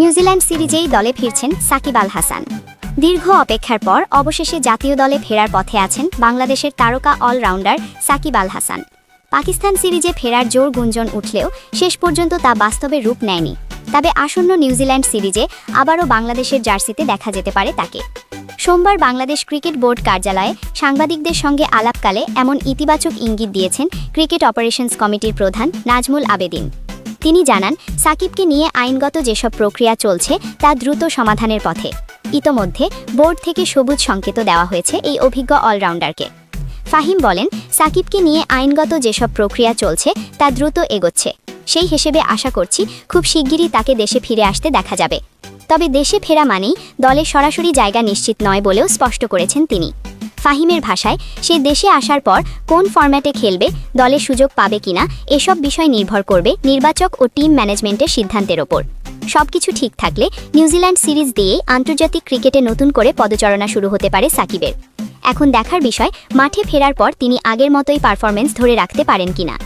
New Zealand সিরিজেই দলে ফিরছেন সাকিব আল হাসান। দীর্ঘ অপেক্ষার পর অবশেষে জাতীয় দলে ফেরার পথে আছেন বাংলাদেশের তারকা অলরাউন্ডার সাকিব আল হাসান। পাকিস্তান সিরিজে ফেরার জোর গুঞ্জন উঠলেও শেষ পর্যন্ত তা বাস্তবে রূপ নেয়নি। তবে আসন্ন নিউজিল্যান্ড সিরিজে আবারও বাংলাদেশের জার্সিতে দেখা যেতে পারে তাকে। সোমবার বাংলাদেশ ক্রিকেট বোর্ড কার্যালয়ে সাংবাদিকদের সঙ্গে আলাপকালে এমন ইতিবাচক ইঙ্গিত দিয়েছেন ক্রিকেট অপারেশনস কমিটির প্রধান নাজমুল আবেদিন। তিনি জানান, সাকিবকে নিয়ে আইনগত যেসব প্রক্রিয়া চলছে তা দ্রুত সমাধানের পথে। ইতোমধ্যে বোর্ড থেকে সবুজ সংকেত দেওয়া হয়েছে এই অভিজ্ঞ অলরাউন্ডারকে। ফাহিম বলেন, সাকিবকে নিয়ে আইনগত যেসব প্রক্রিয়া চলছে তা দ্রুত এগোচ্ছে। সেই হিসেবে আশা করছি খুব শিগগিরই তাকে দেশে ফিরে আসতে দেখা যাবে। তবে দেশে ফেরা মানেই দলে সরাসরি জায়গা নিশ্চিত নয় বলেও স্পষ্ট করেছেন তিনি। ফাহিমের ভাষায়, সে দেশে আসার পর কোন ফরম্যাটে খেলবে, দলে সুযোগ পাবে কিনা, এসব বিষয় নির্ভর করবে নির্বাচক ও টিম ম্যানেজমেন্টের সিদ্ধান্তের ওপর। সবকিছু ঠিক থাকলে নিউজিল্যান্ড সিরিজ দিয়েই আন্তর্জাতিক ক্রিকেটে নতুন করে পদচারণা শুরু হতে পারে সাকিবের। এখন দেখার বিষয়, মাঠে ফেরার পর তিনি আগের মতোই পারফরম্যান্স ধরে রাখতে পারেন কিনা।